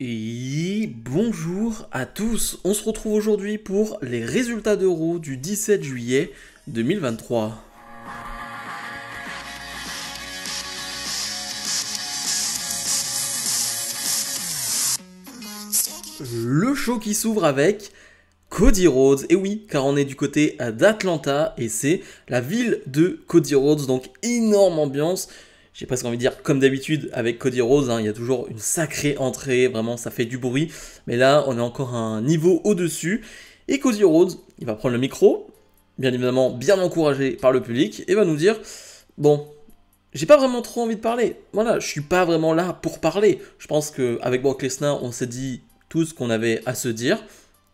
Et bonjour à tous, on se retrouve aujourd'hui pour les résultats d'Euro du 17 juillet 2023. Le show qui s'ouvre avec Cody Rhodes, et oui, car on est du côté d'Atlanta et c'est la ville de Cody Rhodes, donc énorme ambiance. J'ai presque envie de dire, comme d'habitude avec Cody Rhodes, il y a toujours une sacrée entrée, vraiment ça fait du bruit. Mais là, on est encore à un niveau au-dessus. Et Cody Rhodes, il va prendre le micro, bien évidemment bien encouragé par le public, et va nous dire, bon, j'ai pas vraiment trop envie de parler. Voilà, je suis pas vraiment là pour parler. Je pense qu'avec Brock Lesnar, on s'est dit tout ce qu'on avait à se dire.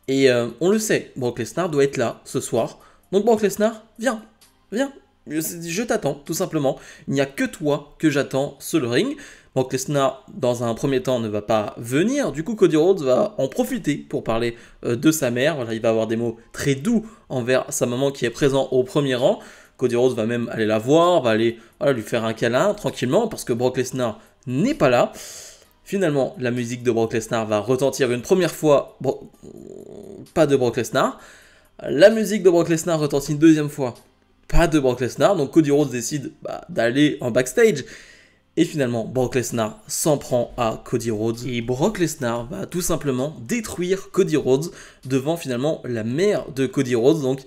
Et on le sait, Brock Lesnar doit être là ce soir. Donc Brock Lesnar, viens, viens. Je t'attends, tout simplement. Il n'y a que toi que j'attends sur le ring. Brock Lesnar, dans un premier temps, ne va pas venir. Du coup, Cody Rhodes va en profiter pour parler de sa mère. Voilà, il va avoir des mots très doux envers sa maman qui est présente au premier rang. Cody Rhodes va même aller la voir, va aller lui faire un câlin tranquillement parce que Brock Lesnar n'est pas là. Finalement, la musique de Brock Lesnar va retentir une première fois, pas de Brock Lesnar. La musique de Brock Lesnar retentit une deuxième fois, pas de Brock Lesnar. Donc Cody Rhodes décide d'aller en backstage. Et finalement, Brock Lesnar s'en prend à Cody Rhodes. Et Brock Lesnar va tout simplement détruire Cody Rhodes devant finalement la mère de Cody Rhodes. Donc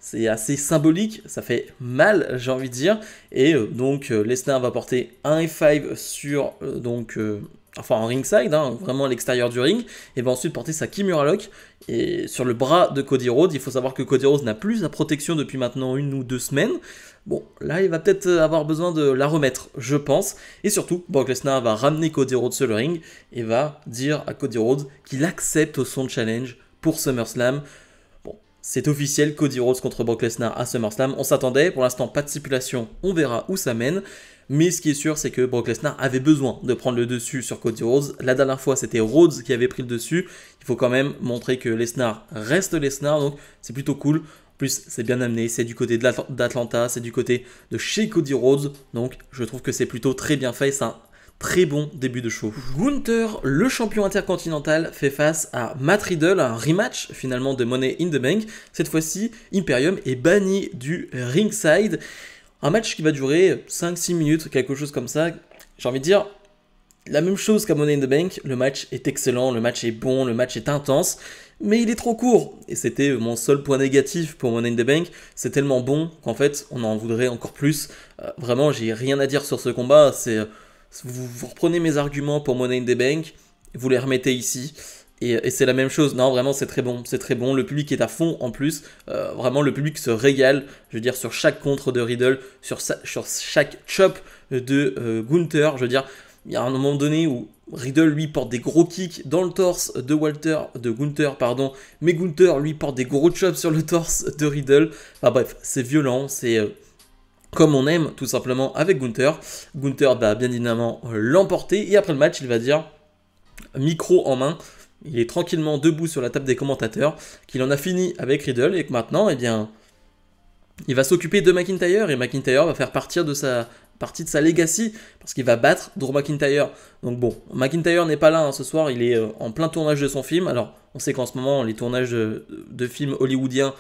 c'est assez symbolique, ça fait mal, j'ai envie de dire. Et donc Lesnar va porter un F5 sur enfin en ringside, vraiment à l'extérieur du ring, et va ensuite porter sa Kimura Lock et sur le bras de Cody Rhodes. Il faut savoir que Cody Rhodes n'a plus sa protection depuis maintenant 1 ou 2 semaines. Bon, là il va peut-être avoir besoin de la remettre, je pense. Et surtout, Brock Lesnar va ramener Cody Rhodes sur le ring et va dire à Cody Rhodes qu'il accepte son challenge pour SummerSlam. Bon, c'est officiel, Cody Rhodes contre Brock Lesnar à SummerSlam. On s'attendait, pour l'instant pas de stipulation, on verra où ça mène. Mais ce qui est sûr, c'est que Brock Lesnar avait besoin de prendre le dessus sur Cody Rhodes. La dernière fois, c'était Rhodes qui avait pris le dessus. Il faut quand même montrer que Lesnar reste Lesnar, donc c'est plutôt cool. En plus, c'est bien amené, c'est du côté d'Atlanta, c'est du côté de chez Cody Rhodes. Donc, je trouve que c'est plutôt très bien fait. C'est un très bon début de show. Gunther, le champion intercontinental, fait face à Matt Riddle, un rematch finalement de Money in the Bank. Cette fois-ci, Imperium est banni du ringside. Un match qui va durer 5-6 minutes, quelque chose comme ça. J'ai envie de dire, la même chose qu'à Money in the Bank, le match est excellent, le match est bon, le match est intense, mais il est trop court. Et c'était mon seul point négatif pour Money in the Bank. C'est tellement bon qu'en fait, on en voudrait encore plus. Vraiment, j'ai rien à dire sur ce combat. Vous reprenez mes arguments pour Money in the Bank, vous les remettez ici. Et c'est la même chose, non vraiment c'est très bon, le public est à fond en plus, vraiment le public se régale, je veux dire sur chaque contre de Riddle, sur chaque chop de Gunther, je veux dire, il y a un moment donné où Riddle lui porte des gros kicks dans le torse de Gunther, mais Gunther lui porte des gros chops sur le torse de Riddle, enfin bref, c'est violent, c'est comme on aime tout simplement avec Gunther. Gunther va bien évidemment l'emporter et après le match il va dire, micro en main, il est tranquillement debout sur la table des commentateurs, qu'il en a fini avec Riddle et que maintenant, eh bien, il va s'occuper de McIntyre et McIntyre va faire partie de sa legacy parce qu'il va battre Drew McIntyre. Donc bon, McIntyre n'est pas là ce soir, il est en plein tournage de son film. Alors, on sait qu'en ce moment, les tournages de films hollywoodiens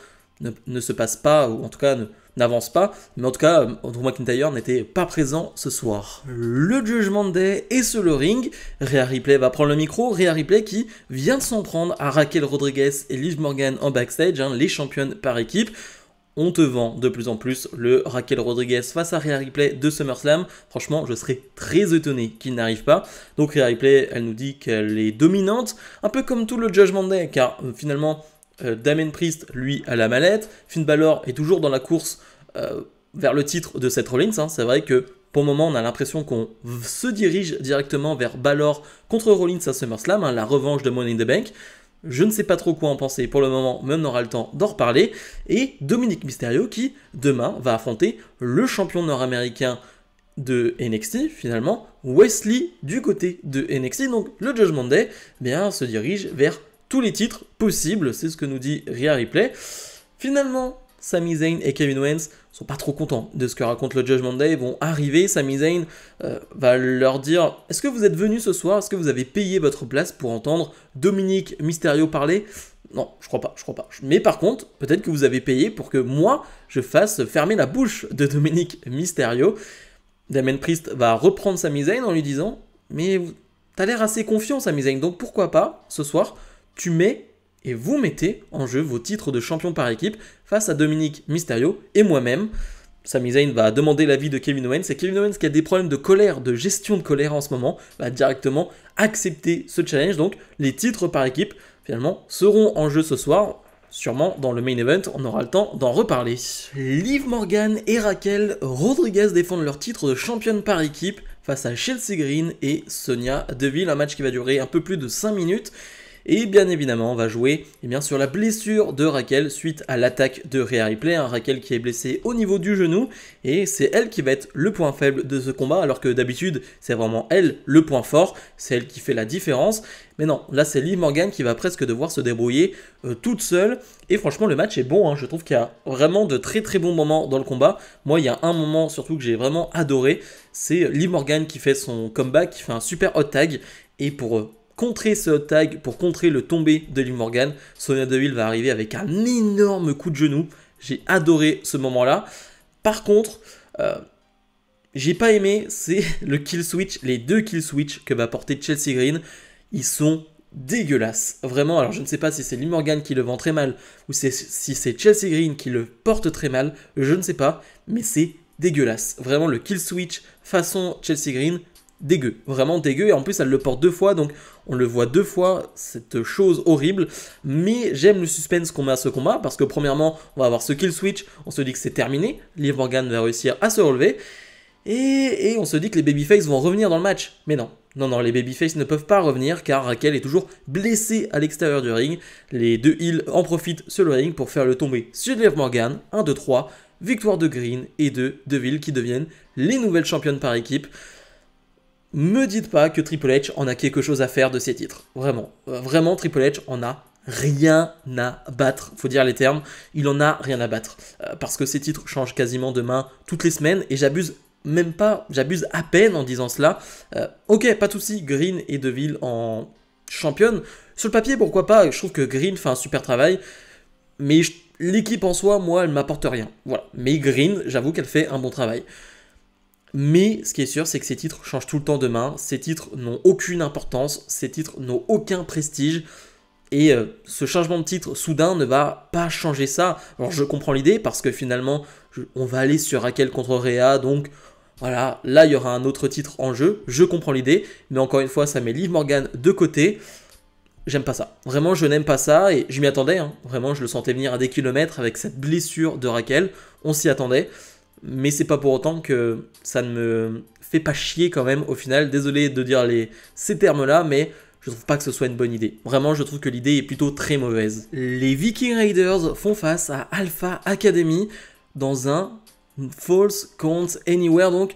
ne se passent pas, ou en tout cas n'avancent pas, mais en tout cas, Drew McIntyre n'était pas présent ce soir. Le Judgment Day est sur le ring, Rhea Ripley va prendre le micro, Rhea Ripley qui vient de s'en prendre à Raquel Rodriguez et Liv Morgan en backstage, les championnes par équipe. On te vend de plus en plus le Raquel Rodriguez face à Rhea Ripley de SummerSlam. Franchement, je serais très étonné qu'il n'arrive pas. Donc Rhea Ripley, elle nous dit qu'elle est dominante, un peu comme tout le Judgment Day, car finalement, Damien Priest, lui, a la mallette. Finn Balor est toujours dans la course vers le titre de Seth Rollins. C'est vrai que pour le moment, on a l'impression qu'on se dirige directement vers Balor contre Rollins à SummerSlam, la revanche de Money in the Bank. Je ne sais pas trop quoi en penser pour le moment, mais on aura le temps d'en reparler. Et Dominic Mysterio qui, demain, va affronter le champion nord-américain de NXT, finalement, Wesley du côté de NXT. Donc le Judgment Day se dirige vers tous les titres possibles, c'est ce que nous dit Rhea Ripley. Finalement, Sami Zayn et Kevin Owens sont pas trop contents de ce que raconte le Judgment Day. Ils vont arriver, Sami Zayn va leur dire: est-ce que vous êtes venus ce soir? Est-ce que vous avez payé votre place pour entendre Dominic Mysterio parler? Non, je crois pas. Mais par contre, peut-être que vous avez payé pour que moi, je fasse fermer la bouche de Dominic Mysterio. Damien Priest va reprendre Sami Zayn en lui disant: mais t'as l'air assez confiant, Sami Zayn, donc pourquoi pas, ce soir, tu mets et vous mettez en jeu vos titres de champion par équipe face à Dominic Mysterio et moi-même. Sami Zayn va demander l'avis de Kevin Owens, et Kevin Owens, qui a des problèmes de colère, de gestion de colère en ce moment, va directement accepter ce challenge. Donc les titres par équipe, finalement, seront en jeu ce soir. Sûrement dans le main event, on aura le temps d'en reparler. Liv Morgan et Raquel Rodriguez défendent leur titre de championne par équipe face à Chelsea Green et Sonya Deville, un match qui va durer un peu plus de 5 minutes. Et bien évidemment, on va jouer sur la blessure de Raquel suite à l'attaque de Rhea Ripley. Raquel qui est blessée au niveau du genou, et c'est elle qui va être le point faible de ce combat, alors que d'habitude, c'est vraiment elle le point fort, c'est elle qui fait la différence. Mais non, là c'est Liv Morgan qui va presque devoir se débrouiller toute seule. Et franchement, le match est bon, je trouve qu'il y a vraiment de très très bons moments dans le combat. Moi, il y a un moment surtout que j'ai vraiment adoré, c'est Liv Morgan qui fait son comeback, qui fait un super hot tag, et pour contrer ce hot tag, pour contrer le tombé de Liv Morgan, Sonya Deville va arriver avec un énorme coup de genou. J'ai adoré ce moment-là. Par contre, j'ai pas aimé, c'est le kill switch, les 2 kill switch que va porter Chelsea Green. Ils sont dégueulasses. Vraiment, alors je ne sais pas si c'est Liv Morgan qui le vend très mal ou si c'est Chelsea Green qui le porte très mal, je ne sais pas, mais c'est dégueulasse. Vraiment, le kill switch façon Chelsea Green, dégueu, vraiment dégueu, et en plus elle le porte 2 fois, donc on le voit 2 fois, cette chose horrible. Mais j'aime le suspense qu'on met à ce combat, parce que premièrement, on va avoir ce kill switch, on se dit que c'est terminé, Liv Morgan va réussir à se relever, et on se dit que les babyface vont revenir dans le match. Mais non, les babyface ne peuvent pas revenir, car Raquel est toujours blessée à l'extérieur du ring. Les 2 heels en profitent sur le ring pour faire le tomber sur Liv Morgan. 1, 2, 3, victoire de Green et de Deville qui deviennent les nouvelles championnes par équipe. Me dites pas que Triple H en a quelque chose à faire de ces titres. Vraiment. Vraiment, Triple H en a rien à battre. Faut dire les termes. Il en a rien à battre. Parce que ces titres changent quasiment de main toutes les semaines. Et j'abuse à peine en disant cela. Ok, pas de souci, Green et Deville en championne. Sur le papier, pourquoi pas. Je trouve que Green fait un super travail. Mais l'équipe en soi, moi, elle m'apporte rien. Voilà. Mais Green, j'avoue qu'elle fait un bon travail. Mais ce qui est sûr, c'est que ces titres changent tout le temps de main, ces titres n'ont aucune importance, ces titres n'ont aucun prestige, et ce changement de titre soudain ne va pas changer ça. Alors je comprends l'idée, parce que finalement, on va aller sur Raquel contre Rhea, donc voilà, là il y aura un autre titre en jeu, je comprends l'idée, mais encore une fois, ça met Liv Morgan de côté. J'aime pas ça, vraiment je n'aime pas ça, et je m'y attendais, vraiment je le sentais venir à des kilomètres avec cette blessure de Raquel, on s'y attendait. Mais c'est pas pour autant que ça ne me fait pas chier quand même au final. Désolé de dire ces termes-là, mais je trouve pas que ce soit une bonne idée. Vraiment, je trouve que l'idée est plutôt très mauvaise. Les Viking Raiders font face à Alpha Academy dans un False Count Anywhere. Donc,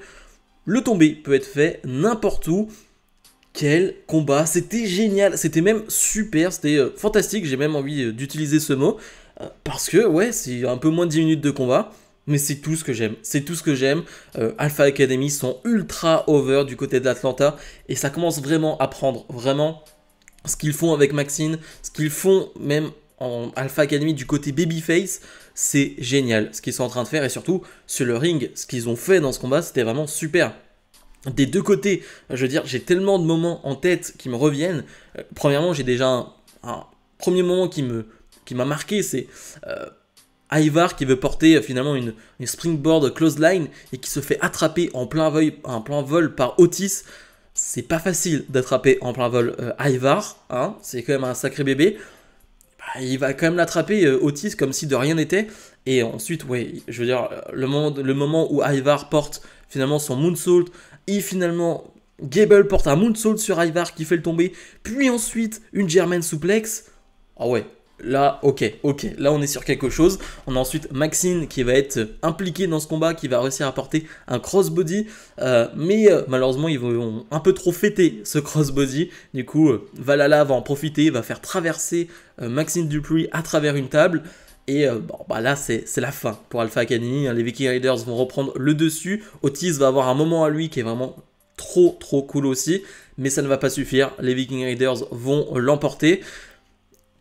le tombé peut être fait n'importe où. Quel combat, c'était génial, c'était même super, c'était fantastique. J'ai même envie d'utiliser ce mot. Parce que, ouais, c'est un peu moins de 10 minutes de combat. Mais c'est tout ce que j'aime, Alpha Academy sont ultra over du côté d'Atlanta, et ça commence vraiment à prendre, vraiment, ce qu'ils font avec Maxine, ce qu'ils font même en Alpha Academy du côté babyface, c'est génial ce qu'ils sont en train de faire, et surtout sur le ring, ce qu'ils ont fait dans ce combat, c'était vraiment super. Des 2 côtés, je veux dire, j'ai tellement de moments en tête qui me reviennent. Premièrement, j'ai déjà un premier moment qui m'a marqué, c'est Ivar qui veut porter finalement une springboard clothesline et qui se fait attraper en plein vol par Otis. C'est pas facile d'attraper en plein vol Ivar, c'est quand même un sacré bébé. Il va quand même l'attraper Otis comme si de rien n'était. Et ensuite, ouais, je veux dire, le moment où Ivar porte finalement son moonsault, et finalement Gable porte un moonsault sur Ivar qui fait le tomber, puis ensuite une German suplex. Ah ouais. Là, ok, là on est sur quelque chose. On a ensuite Maxine qui va être impliquée dans ce combat, qui va réussir à porter un crossbody, mais malheureusement ils vont un peu trop fêter ce crossbody. Du coup, Valhalla va en profiter, va faire traverser Maxine Dupri à travers une table, Et bon, bah là, c'est la fin pour Alpha Academy. Les Viking Raiders vont reprendre le dessus. Otis va avoir un moment à lui qui est vraiment trop cool aussi. Mais ça ne va pas suffire. Les Viking Raiders vont l'emporter.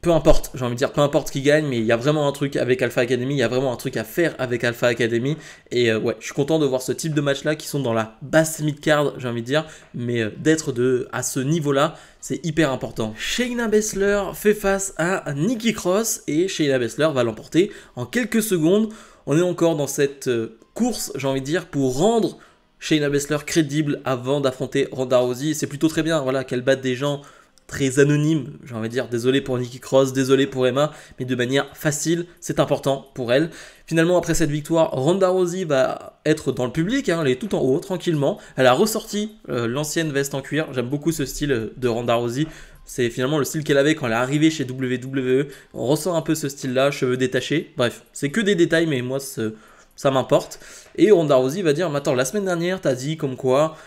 Peu importe, j'ai envie de dire, peu importe qui gagne, mais il y a vraiment un truc avec Alpha Academy, il y a vraiment un truc à faire avec Alpha Academy. Et ouais, je suis content de voir ce type de match-là qui sont dans la basse mid-card, j'ai envie de dire. Mais d'être à ce niveau-là, c'est hyper important. Shayna Baszler fait face à Nikki Cross et Shayna Baszler va l'emporter en quelques secondes. On est encore dans cette course, j'ai envie de dire, pour rendre Shayna Baszler crédible avant d'affronter Ronda Rousey. C'est plutôt très bien, voilà, qu'elle batte des gens très anonyme, j'ai envie de dire, désolé pour Nikki Cross, désolé pour Emma, mais de manière facile, c'est important pour elle. Finalement, après cette victoire, Ronda Rousey va être dans le public, hein, elle est tout en haut, tranquillement. Elle a ressorti l'ancienne veste en cuir, j'aime beaucoup ce style de Ronda Rousey. C'est finalement le style qu'elle avait quand elle est arrivée chez WWE. On ressent un peu ce style-là, cheveux détachés. Bref, c'est que des détails, mais moi, ça m'importe. Et Ronda Rousey va dire, mais attends, la semaine dernière, t'as dit comme quoi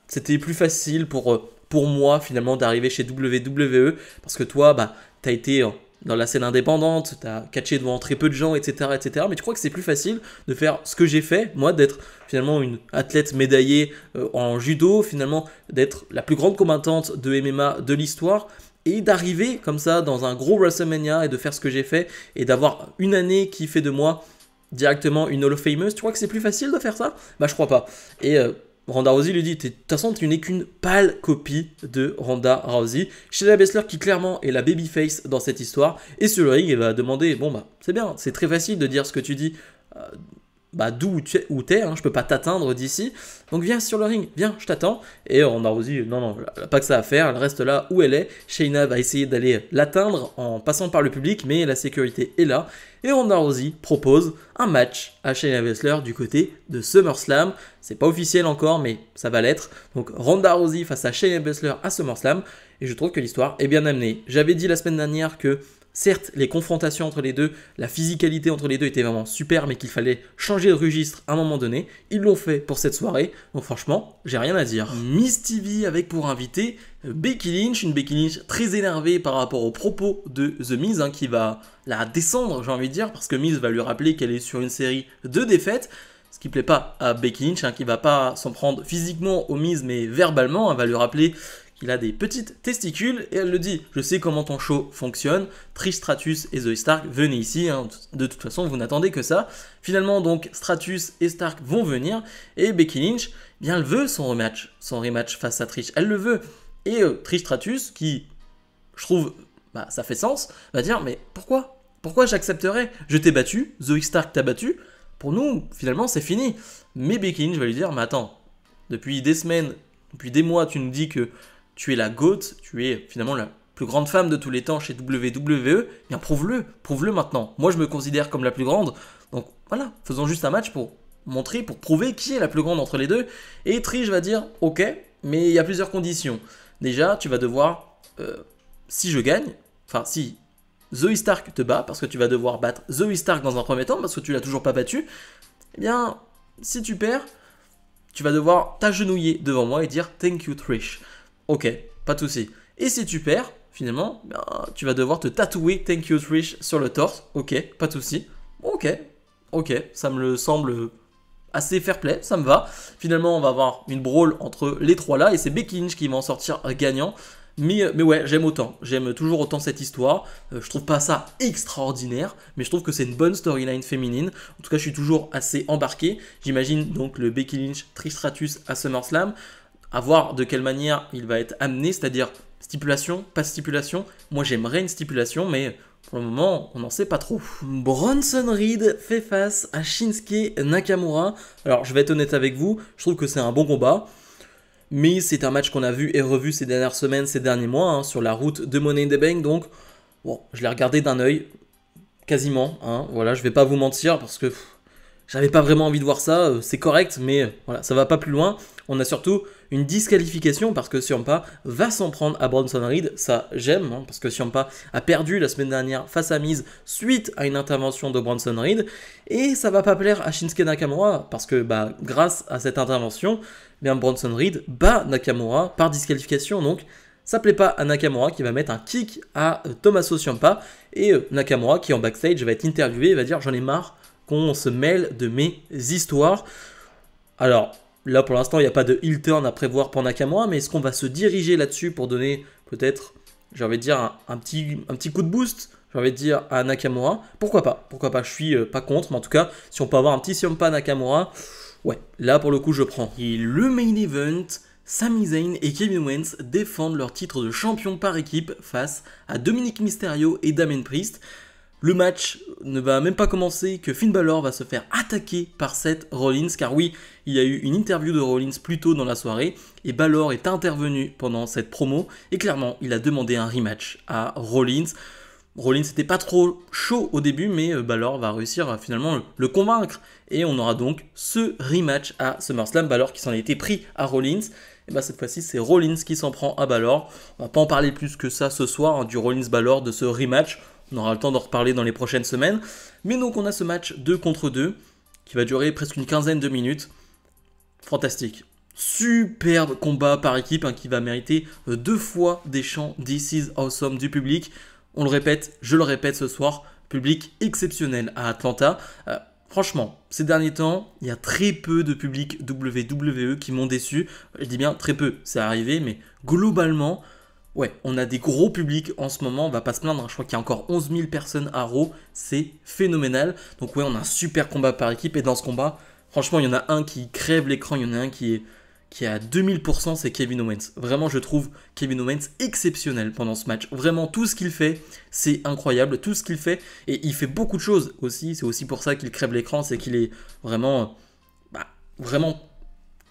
c'était plus facile pour moi finalement d'arriver chez WWE parce que toi bah t'as été dans la scène indépendante, t'as catché devant très peu de gens, etc. Mais tu crois que c'est plus facile de faire ce que j'ai fait, moi, d'être finalement une athlète médaillée en judo, finalement d'être la plus grande combattante de MMA de l'histoire et d'arriver comme ça dans un gros WrestleMania et de faire ce que j'ai fait et d'avoir une année qui fait de moi directement une Hall of Fameuse. Tu crois que c'est plus facile de faire ça? Bah je crois pas. Et Ronda Rousey lui dit, de toute façon, tu n'es qu'une pâle copie de Ronda Rousey. Shayna Baszler qui clairement est la babyface dans cette histoire. Et sur le ring, elle va demander, bon bah c'est bien, c'est très facile de dire ce que tu dis, bah d'où t'es, hein, je peux pas t'atteindre d'ici. Donc viens sur le ring, viens, je t'attends. Et Ronda Rousey, non, elle a pas que ça à faire, elle reste là où elle est. Shayna va essayer d'aller l'atteindre en passant par le public, mais la sécurité est là. Et Ronda Rousey propose un match à Shayna Baszler du côté de SummerSlam. C'est pas officiel encore, mais ça va l'être. Donc Ronda Rousey face à Shayna Baszler à SummerSlam. Et je trouve que l'histoire est bien amenée. J'avais dit la semaine dernière que certes, les confrontations entre les deux, la physicalité entre les deux était vraiment super, mais qu'il fallait changer de registre à un moment donné. Ils l'ont fait pour cette soirée, donc franchement, j'ai rien à dire. Miz TV avec pour invité Becky Lynch, une Becky Lynch très énervée par rapport aux propos de The Miz, hein, qui va la descendre, j'ai envie de dire, parce que Miz va lui rappeler qu'elle est sur une série de défaites. Ce qui plaît pas à Becky Lynch, hein, qui va pas s'en prendre physiquement au Miz, mais verbalement, elle va lui rappeler qu'il a des petites testicules, et elle le dit, je sais comment ton show fonctionne, Trish Stratus et Zoey Stark, venez ici, hein, de toute façon vous n'attendez que ça. Finalement donc Stratus et Stark vont venir, et Becky Lynch, eh bien elle veut son rematch face à Trish, elle le veut. Et Trish Stratus, qui, je trouve, bah, ça fait sens, va dire, mais pourquoi j'accepterais? Je t'ai battu, Zoey Stark t'a battu, pour nous, finalement c'est fini. Mais Becky Lynch va lui dire, mais attends, depuis des semaines, depuis des mois, tu nous dis que tu es la GOAT, tu es finalement la plus grande femme de tous les temps chez WWE, bien prouve-le maintenant. Moi je me considère comme la plus grande, donc voilà, faisons juste un match pour montrer, pour prouver qui est la plus grande entre les deux. Et Trish va dire, ok, mais il y a plusieurs conditions. Déjà, tu vas devoir, si je gagne, enfin si Zoey Stark te bat, parce que tu vas devoir battre Zoey Stark dans un premier temps, parce que tu l'as toujours pas battu, eh bien, si tu perds, tu vas devoir t'agenouiller devant moi et dire « Thank you Trish ». Ok, pas de souci. Et si tu perds, finalement, ben, tu vas devoir te tatouer « Thank you Trish » sur le torse. Ok, pas de souci. Ok, ça me semble assez fair play, ça me va. Finalement, on va avoir une brawl entre les trois là, et c'est Becky Lynch qui va en sortir gagnant. Mais ouais, j'aime toujours autant cette histoire. Je trouve pas ça extraordinaire, mais je trouve que c'est une bonne storyline féminine. En tout cas, je suis toujours assez embarqué. J'imagine donc le Becky Lynch Trish Stratus à SummerSlam. À voir de quelle manière il va être amené, c'est-à-dire stipulation, pas stipulation. Moi, j'aimerais une stipulation, mais pour le moment, on n'en sait pas trop. Bronson Reed fait face à Shinsuke Nakamura. Alors, je vais être honnête avec vous, je trouve que c'est un bon combat. Mais c'est un match qu'on a vu et revu ces dernières semaines, ces derniers mois, hein, sur la route de Money in the Bank. Donc, bon, je l'ai regardé d'un œil, quasiment. Hein, voilà, je vais pas vous mentir parce que j'avais pas vraiment envie de voir ça. C'est correct, mais voilà, ça va pas plus loin. On a surtout une disqualification parce que Ciampa va s'en prendre à Bronson Reed. Ça, j'aime, hein, parce que Ciampa a perdu la semaine dernière face à Miz suite à une intervention de Bronson Reed. Et ça va pas plaire à Shinsuke Nakamura parce que bah, grâce à cette intervention, bien Bronson Reed bat Nakamura par disqualification. Donc Ça plaît pas à Nakamura qui va mettre un kick à Tommaso Ciampa et Nakamura qui en backstage va être interviewé et va dire j'en ai marre qu'on se mêle de mes histoires. Alors là pour l'instant il n'y a pas de heel turn à prévoir pour Nakamura, mais est-ce qu'on va se diriger là-dessus pour donner peut-être, j'ai envie de dire, un petit coup de boost, j'ai envie de dire, à Nakamura? Pourquoi pas, je suis pas contre, mais en tout cas si on peut avoir un petit Ciampa Nakamura, ouais, là pour le coup je prends. Et le main event, Sami Zayn et Kevin Owens défendent leur titre de champion par équipe face à Dominic Mysterio et Damien Priest. Le match ne va même pas commencer que Finn Balor va se faire attaquer par Seth Rollins, car oui, il y a eu une interview de Rollins plus tôt dans la soirée, et Balor est intervenu pendant cette promo, et clairement, il a demandé un rematch à Rollins. Rollins n'était pas trop chaud au début, mais Balor va réussir à finalement le convaincre, et on aura donc ce rematch à SummerSlam. Balor qui s'en a été pris à Rollins, et bah cette fois-ci c'est Rollins qui s'en prend à Balor. On va pas en parler plus que ça ce soir, hein, du Rollins-Balor, de ce rematch. On aura le temps d'en reparler dans les prochaines semaines. Mais donc on a ce match 2 contre 2 qui va durer presque une quinzaine de minutes. Fantastique. Superbe combat par équipe, hein, qui va mériter 2 fois des chants This is awesome du public. On le répète, je le répète ce soir, public exceptionnel à Atlanta. Franchement, ces derniers temps, il y a très peu de public WWE qui m'ont déçu. Je dis bien très peu, c'est arrivé, mais globalement, ouais, on a des gros publics en ce moment, on va pas se plaindre, hein. Je crois qu'il y a encore 11 000 personnes à Raw, c'est phénoménal. Donc ouais, on a un super combat par équipe, et dans ce combat, franchement, il y en a un qui crève l'écran, il y en a un qui est à 2000%, c'est Kevin Owens. Vraiment, je trouve Kevin Owens exceptionnel pendant ce match. Vraiment, tout ce qu'il fait, c'est incroyable, tout ce qu'il fait, et il fait beaucoup de choses aussi, c'est aussi pour ça qu'il crève l'écran, c'est qu'il est vraiment, vraiment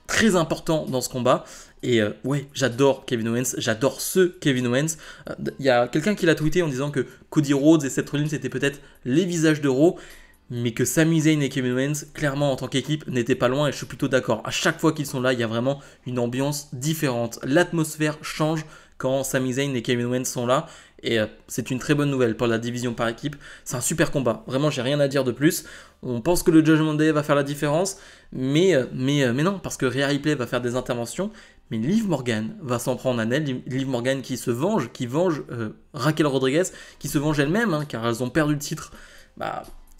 très important dans ce combat. Et ouais, j'adore Kevin Owens, j'adore ce Kevin Owens. Il y a quelqu'un qui l'a tweeté en disant que Cody Rhodes et Seth Rollins étaient peut-être les visages de Raw, mais que Sami Zayn et Kevin Owens, clairement en tant qu'équipe, n'étaient pas loin, et je suis plutôt d'accord. À chaque fois qu'ils sont là, il y a vraiment une ambiance différente. L'atmosphère change quand Sami Zayn et Kevin Owens sont là, et c'est une très bonne nouvelle pour la division par équipe. C'est un super combat, vraiment j'ai rien à dire de plus. On pense que le Judgment Day va faire la différence, mais non, parce que Rhea Ripley va faire des interventions, mais Liv Morgan va s'en prendre à elle. Liv Morgan qui se venge, qui venge Raquel Rodriguez, qui se venge elle-même, hein, car elles ont perdu le titre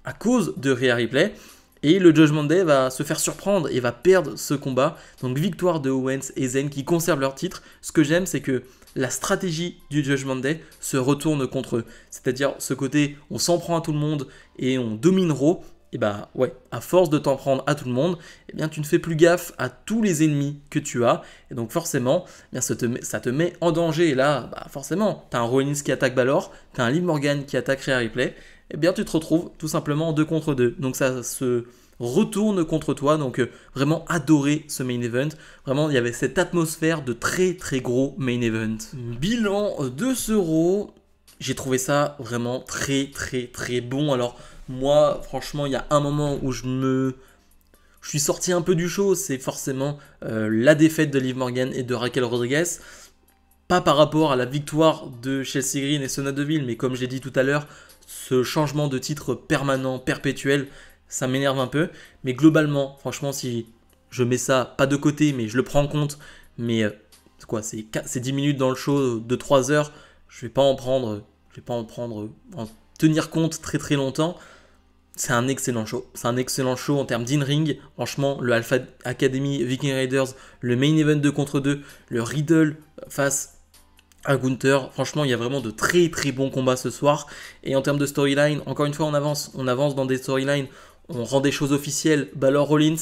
à cause de Rhea Ripley. Et le Judgment Day va se faire surprendre et va perdre ce combat. Donc victoire de Owens et Zayn qui conservent leur titre. Ce que j'aime, c'est que la stratégie du Judgment Day se retourne contre eux. C'est-à-dire ce côté, on s'en prend à tout le monde et on domine Raw. Et bah ouais, à force de t'en prendre à tout le monde, eh bien tu ne fais plus gaffe à tous les ennemis que tu as. Et donc forcément, eh bien, ça te met en danger. Et là, forcément, tu as un Rollins qui attaque Balor, tu as un Liv Morgan qui attaque Rhea Ripley. Eh bien tu te retrouves tout simplement en 2 contre 2. Donc ça se retourne contre toi. Donc vraiment adoré ce main event. Vraiment, il y avait cette atmosphère de très très gros main event. Bilan de ce Raw, j'ai trouvé ça vraiment très très très bon. Alors moi, franchement, il y a un moment où je suis sorti un peu du show, c'est forcément la défaite de Liv Morgan et de Raquel Rodriguez. Pas par rapport à la victoire de Chelsea Green et Sonya Deville, mais comme j'ai dit tout à l'heure, ce changement de titre permanent, perpétuel, ça m'énerve un peu. Mais globalement, franchement, si je mets ça pas de côté, mais je le prends en compte, mais c'est 10 minutes dans le show de 3 heures, je vais pas en tenir compte très très longtemps. C'est un excellent show. C'est un excellent show en termes d'in-ring. Franchement, le Alpha Academy Viking Raiders, le main event 2 contre 2, le Riddle face à Gunther. Franchement, il y a vraiment de très très bons combats ce soir. Et en termes de storyline, encore une fois, on avance dans des storylines. On rend des choses officielles. Balor Rollins,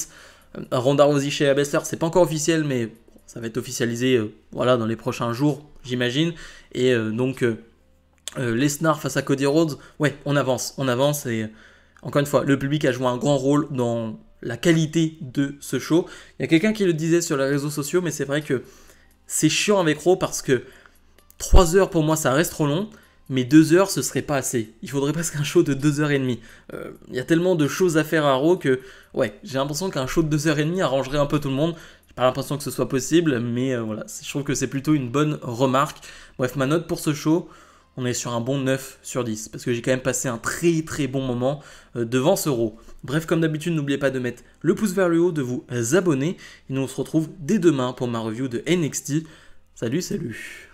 Ronda Rousey chez Baszler, c'est pas encore officiel, mais ça va être officialisé dans les prochains jours, j'imagine. Et donc Lesnar face à Cody Rhodes, ouais, on avance et encore une fois, le public a joué un grand rôle dans la qualité de ce show. Il y a quelqu'un qui le disait sur les réseaux sociaux, mais c'est vrai que c'est chiant avec Raw parce que 3 heures pour moi ça reste trop long, mais 2 heures ce serait pas assez. Il faudrait presque un show de 2h30. Il y a tellement de choses à faire à Raw que ouais, j'ai l'impression qu'un show de 2h30 arrangerait un peu tout le monde. J'ai pas l'impression que ce soit possible, mais voilà, je trouve que c'est plutôt une bonne remarque. Bref, ma note pour ce show, on est sur un bon 9 sur 10, parce que j'ai quand même passé un très très bon moment devant ce Raw. Bref, comme d'habitude, n'oubliez pas de mettre le pouce vers le haut, de vous abonner, et nous on se retrouve dès demain pour ma review de NXT. Salut, salut.